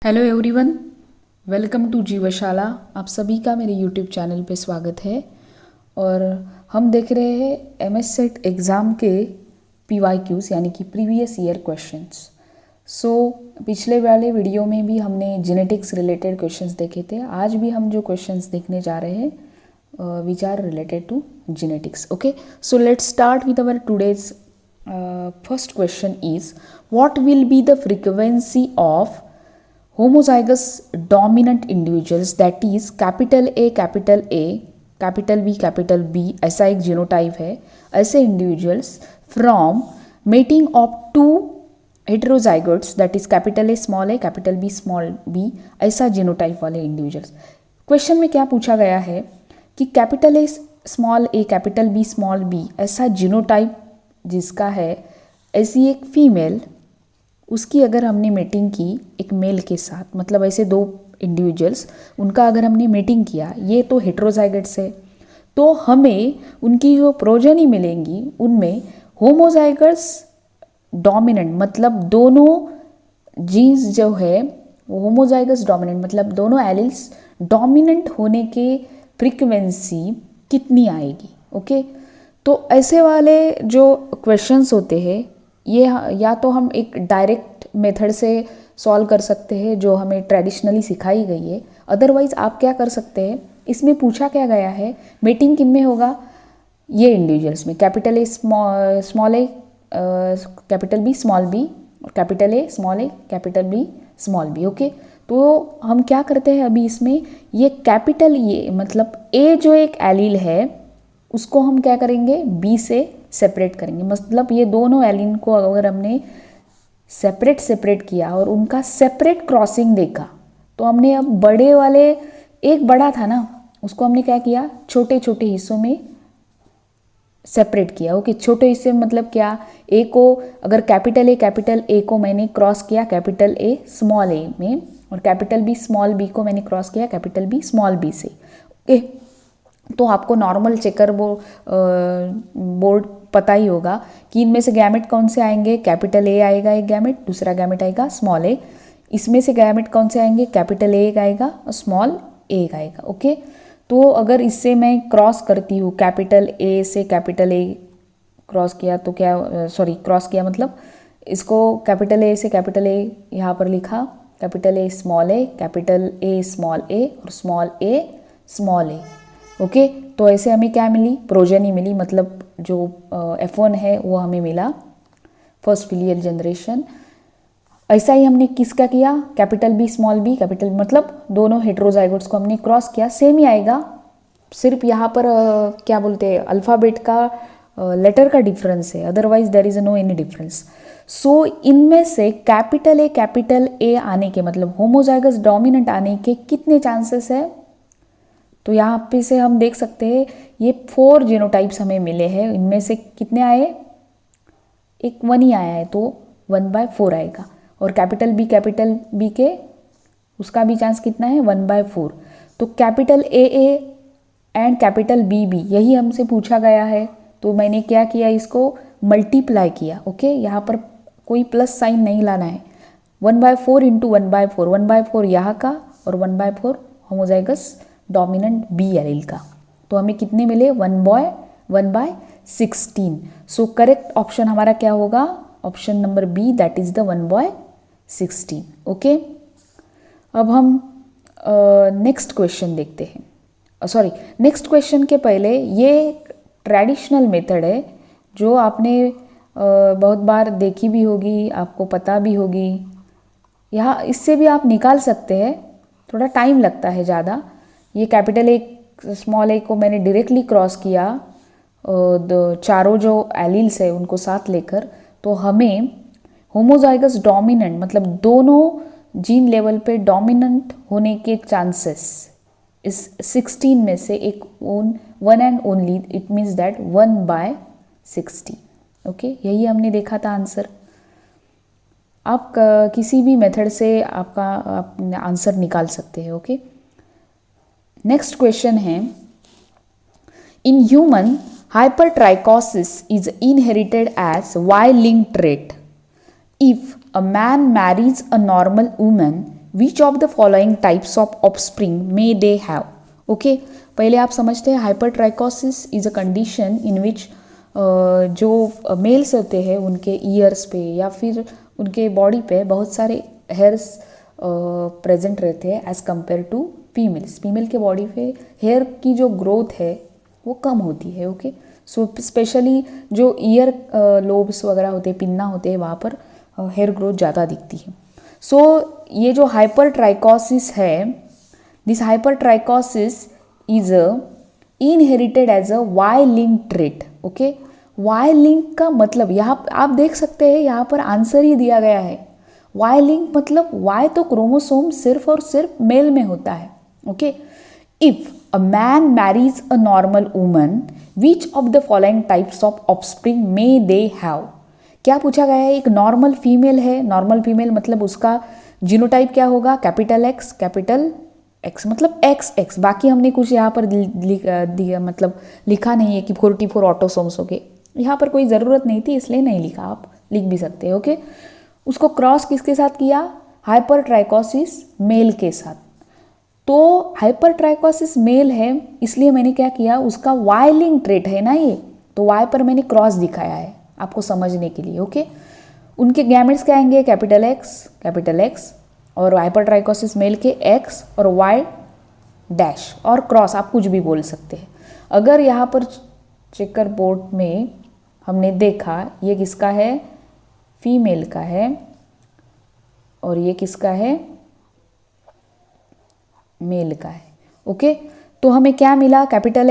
Hello everyone, welcome to Jeevshala. आप सभी का मेरे यूट्यूब चैनल पे स्वागत है। और हम देख रहे हैं एमएस सेट एग्ज़ाम के PYQs यानी कि प्रीवियस ईयर क्वेश्चंस। पिछले वाले वीडियो में भी हमने जेनेटिक्स रिलेटेड क्वेश्चंस देखे थे। आज भी हम जो क्वेश्चंस देखने जा रहे हैं which are related to genetics. Okay, so let's start with our today's first question is what will be the frequency of homozygous dominant individuals, that is capital A, capital B, ऐसा एक genotype है। ऐसे individuals from mating of two heterozygotes, that is capital A small b, ऐसा genotype वाले individuals. Question में क्या पूछा गया है कि capital A capital B small b ऐसा जीनोटाइप जिसका है, ऐसी एक फीमेल, उसकी अगर हमने मेटिंग की एक मेल के साथ, मतलब ऐसे दो इंडिविजुअल्स, उनका अगर हमने मेटिंग किया, ये तो हेटेरोजाइगट्स है, तो हमें उनकी जो प्रोजेनी मिलेंगी उनमें होमोजाइगस डोमिनेंट, मतलब दोनों जीन्स जो है वो होमोजाइगस डोमिनेंट, मतलब दोनों एलिल्स डोमिनेंट होने के फ्रीक्वेंसी कितनी आएगी। ओके, तो ऐसे वाले जो क्वेश्चंस होते हैं ये या तो हम एक डायरेक्ट मेथड से सॉल्व कर सकते हैं जो हमें ट्रेडिशनली सिखाई गई है। अदरवाइज आप क्या कर सकते हैं, इसमें पूछा क्या गया है मेटिंग किन में होगा, ये इंडिविजुअल्स में, capital A small a capital B small b, और capital A capital B small b. Okay, तो हम क्या करते हैं अभी इसमें, ये कैपिटल ए मतलब ए जो एक एलील है उसको हम क्या करेंगे, बी से सेपरेट करेंगे। मतलब ये दोनों एलिन को अगर हमने सेपरेट किया और उनका सेपरेट क्रॉसिंग देखा, तो हमने अब बड़े वाले, एक बड़ा था ना, उसको हमने क्या किया, छोटे छोटे हिस्सों में सेपरेट किया। ओके, छोटे हिस्से में मतलब क्या, ए को अगर कैपिटल ए को मैंने क्रॉस किया कैपिटल ए स्मॉल ए में, और कैपिटल बी स्मॉल बी को मैंने क्रॉस किया कैपिटल बी स्मॉल बी से। ओके, तो आपको नॉर्मल चेकर बोर्ड पता ही होगा कि इनमें से गैमेट कौन से आएंगे, कैपिटल ए आएगा एक गैमेट, दूसरा गैमेट आएगा स्मॉल ए। इसमें से गैमेट कौन से आएंगे, कैपिटल ए आएगा और स्मॉल ए आएगा। ओके, तो अगर इससे मैं क्रॉस करती हूँ, कैपिटल ए से कैपिटल ए क्रॉस किया तो क्या, क्रॉस किया मतलब इसको कैपिटल ए से कैपिटल ए यहाँ पर लिखा, capital A small a, capital A small a और स्मॉल ए। ओके, तो ऐसे हमें क्या मिली, प्रोजेनी मिली, मतलब जो F1 है वो हमें मिला, फर्स्ट फिलियल जनरेशन। ऐसा ही हमने किसका किया, capital B small B, capital मतलब दोनों हेटेरोजाइगोट्स को हमने क्रॉस किया, सेम ही आएगा, सिर्फ यहाँ पर क्या बोलते हैं, अल्फ़ाबेट का लेटर का डिफरेंस है, otherwise there is no any difference. So इनमें से कैपिटल ए आने के, मतलब होमोजाइगस डोमिनेंट आने के कितने चांसेस है, तो यहाँ पे से हम देख सकते हैं ये 4 जीनोटाइप्स हमें मिले हैं, इनमें से कितने आए, एक 1 ही आया है, तो 1/4 आएगा। और कैपिटल बी के उसका भी चांस कितना है, 1/4। तो capital A and capital B यही हमसे पूछा गया है, तो मैंने क्या किया, इसको मल्टीप्लाई किया। ओके, यहाँ पर कोई प्लस साइन नहीं लाना है, 1/4 इंटू 1/4, 1/4 यहाँ का और 1/4 होमोजाइगस डोमिनेंट बी एलील का, तो हमें कितने मिले, 1/16। सो करेक्ट ऑप्शन हमारा क्या होगा, option number B, that is the 1/16। Okay, अब हम नेक्स्ट क्वेश्चन देखते हैं। नेक्स्ट क्वेश्चन के पहले ये ट्रेडिशनल मेथड है जो आपने बहुत बार देखी भी होगी, आपको पता भी होगी। यहाँ इससे भी आप निकाल सकते हैं, थोड़ा टाइम लगता है ज़्यादा। ये कैपिटल ए स्मॉल ए को मैंने डायरेक्टली क्रॉस किया, चारों जो एलील्स है उनको साथ लेकर, तो हमें होमोजाइगस डोमिनेंट, मतलब दोनों जीन लेवल पे डोमिनेंट होने के चांसेस इस 16 में से एक 1 and only, it means that 1/16। Okay, यही हमने देखा था आंसर। आप किसी भी मेथड से आपका आंसर निकाल सकते हैं। ओके, नेक्स्ट क्वेश्चन है, in human hypertrichosis is inherited as Y-linked trait. If a man marries a normal woman, which of the following types of offspring may they have. Okay, पहले आप समझते हैं हाइपरट्राइकोसिस इज अ कंडीशन इन विच जो mails होते हैं उनके years पे या फिर उनके बॉडी पे बहुत सारे हेयर्स प्रेजेंट रहते हैं as compare to females. Female के बॉडी पे हेयर की जो ग्रोथ है वो कम होती है। ओके, सो स्पेशली जो ईयर लोब्स वगैरह होते हैं, पिन्ना होते हैं, वहाँ पर हेयर ग्रोथ ज़्यादा दिखती है। सो ये जो हाइपरट्राइकोसिस है, this hypertrichosis is inherited as a Y linked trait. Okay, Y linked का मतलब यहाँ आप देख सकते हैं, यहाँ पर आंसर ही दिया गया है। वाई लिंक मतलब वाई तो क्रोमोसोम सिर्फ और सिर्फ मेल में होता है। Okay, if a man Mary's a normal woman which of the following types of offspring may they have. क्या पूछा गया है, एक नॉर्मल फीमेल है, नॉर्मल फीमेल मतलब उसका जीनोटाइप क्या होगा, कैपिटल एक्स मतलब XX। बाकी हमने कुछ यहाँ पर मतलब लिखा नहीं है कि 44 ऑटोसोम्स हो गए, यहाँ पर कोई ज़रूरत नहीं थी इसलिए नहीं लिखा, आप लिख भी सकते हैं। ओके, उसको क्रॉस किसके साथ किया, हाइपरट्राइकोसिस मेल के साथ। तो हाइपरट्राइकोसिस मेल है इसलिए मैंने क्या किया, उसका वाई लिंक ट्रेट है ना ये, तो वाई पर मैंने क्रॉस दिखाया है आपको समझने के लिए। ओके, उनके गैमेट्स क्या आएंगे, कैपिटल एक्स और हाइपरट्राइकोसिस मेल के X और Y डैश और क्रॉस, आप कुछ भी बोल सकते हैं। अगर यहाँ पर चेकर बोर्ड में हमने देखा ये किसका है, फीमेल का है और ये किसका है, मेल का है। ओके, तो हमें क्या मिला, कैपिटल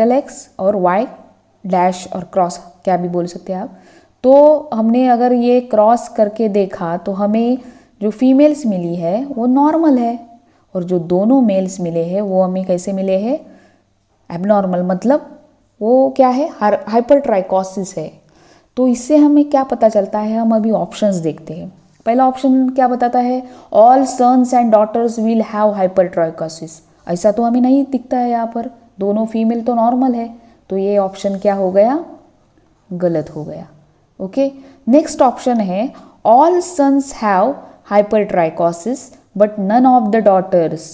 एक्स और Y डैश और क्रॉस, क्या भी बोल सकते हैं आप। तो हमने अगर ये क्रॉस करके देखा तो हमें जो फीमेल्स मिली है वो नॉर्मल है और जो दोनों मेल्स मिले हैं वो हमें कैसे मिले हैं, एबनॉर्मल, मतलब वो क्या है, हाइपरट्राइकोसिस है। तो इससे हमें क्या पता चलता है, हम अभी ऑप्शंस देखते हैं। पहला ऑप्शन क्या बताता है, all sons and daughters will have hypertrichosis. ऐसा तो हमें नहीं दिखता है, यहाँ पर दोनों फीमेल तो नॉर्मल है, तो ये ऑप्शन क्या हो गया, गलत हो गया। ओके, नेक्स्ट ऑप्शन है all sons have hypertrichosis but none of the daughters.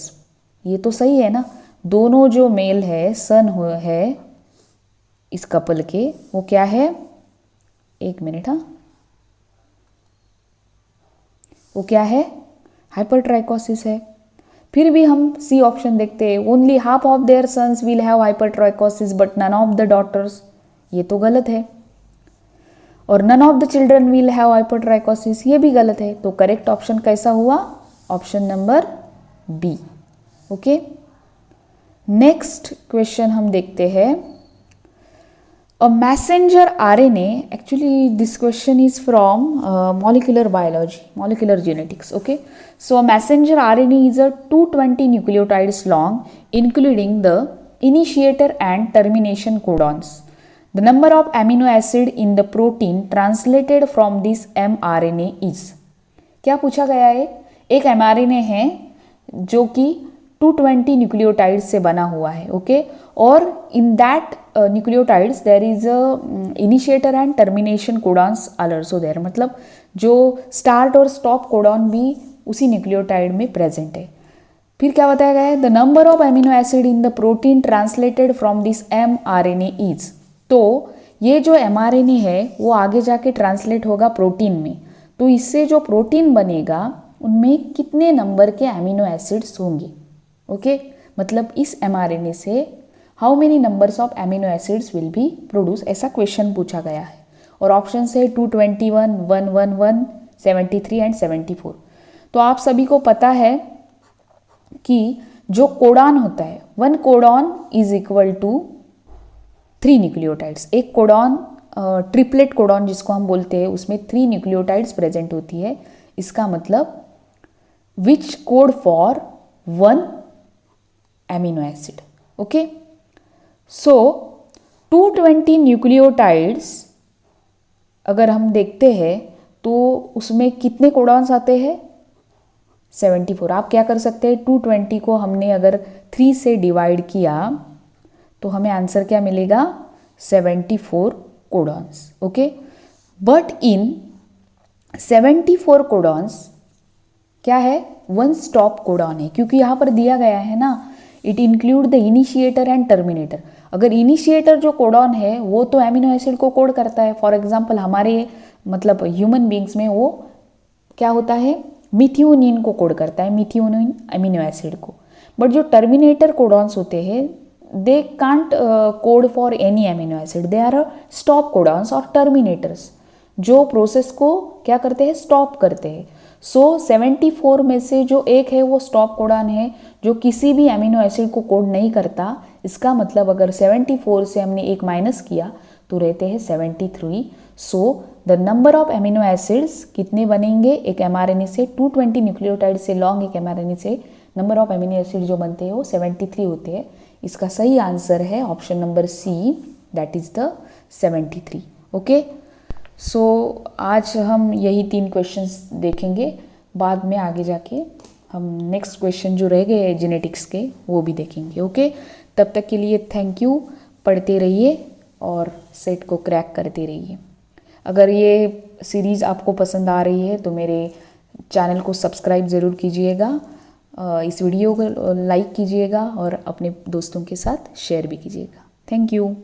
ये तो सही है ना, दोनों जो मेल है, सन है इस कपल के, वो क्या है, एक मिनट, हाँ, वो क्या है, हाइपरट्राइकोसिस है। फिर भी हम सी ऑप्शन देखते हैं, only half of their sons will have hypertrichosis but none of the daughters, ये तो गलत है। और none of the children will have hypertrichosis, ये भी गलत है। तो करेक्ट ऑप्शन कैसा हुआ, option number B. Okay, next question हम देखते हैं, a messenger RNA, actually this question is from molecular biology, molecular genetics. Okay, so a messenger RNA is a 220 nucleotides long, including the initiator and termination codons. The number of amino acid in the protein translated from this mRNA is, क्या पूछा गया है, एक mRNA है जो कि 220 nucleotides से बना हुआ है। ओके, और in that nucleotides there is a initiator and termination codons are also there, मतलब जो स्टार्ट और स्टॉप कोडॉन भी उसी न्यूक्लियोटाइड में प्रेजेंट है। फिर क्या बताया गया है, the number of amino acid in the protein translated from this mRNA is. तो ये जो mRNA है वो आगे जाके ट्रांसलेट होगा प्रोटीन में, तो इससे जो प्रोटीन बनेगा उनमें कितने नंबर के एमिनो एसिड्स होंगे। ओके, मतलब इस mRNA से how many numbers of amino acids will be produce, ऐसा क्वेश्चन पूछा गया है। और ऑप्शन है 221, 111, 73 एंड 74। तो आप सभी को पता है कि जो कोडॉन होता है, 1 codon is equal to 3 nucleotides. एक कोडॉन, ट्रिपलेट कोडॉन जिसको हम बोलते हैं, उसमें 3 न्यूक्लियोटाइड्स प्रेजेंट होती है। इसका मतलब विच code for 1 amino acid. Okay, so 220 nucleotides अगर हम देखते हैं तो उसमें कितने कोडॉन्स आते हैं, 74। आप क्या कर सकते हैं, 220 को हमने अगर 3 से डिवाइड किया तो हमें आंसर क्या मिलेगा, 74 codons. Okay, but in 74 codons क्या है, वन स्टॉप कोडॉन है, क्योंकि यहाँ पर दिया गया है ना, it include the initiator and terminator. अगर इनिशिएटर जो कोडॉन है वो तो एमिनो एसिड को कोड करता है, फॉर एग्जांपल हमारे मतलब ह्यूमन बींग्स में वो क्या होता है, मिथियोनिन को कोड करता है, मिथियोनिन अमीनो एसिड को। बट जो टर्मिनेटर कोडॉन्स होते हैं they can't code for any amino acid, they are stop codons और टर्मिनेटर्स, जो प्रोसेस को क्या करते हैं, स्टॉप करते हैं। सो 74 में से जो एक है वो स्टॉप कोडॉन है जो किसी भी अमीनो एसिड को कोड नहीं करता। इसका मतलब अगर 74 से हमने एक माइनस किया तो रहते हैं 73। So the number of amino acids कितने बनेंगे, एक mRNA से 220 न्यूक्लियोटाइड से लॉन्ग एक mRNA से नंबर ऑफ अमीनो एसिड जो बनते हैं वो 73 होते हैं। इसका सही आंसर है option number C, that is the 73। Okay, so आज हम यही 3 क्वेश्चंस देखेंगे, बाद में आगे जाके हम नेक्स्ट क्वेश्चन जो रह गए जेनेटिक्स के वो भी देखेंगे। ओके, तब तक के लिए थैंक यू, पढ़ते रहिए और सेट को क्रैक करते रहिए। अगर ये सीरीज़ आपको पसंद आ रही है तो मेरे चैनल को सब्सक्राइब ज़रूर कीजिएगा, इस वीडियो को लाइक कीजिएगा और अपने दोस्तों के साथ शेयर भी कीजिएगा। Thank you.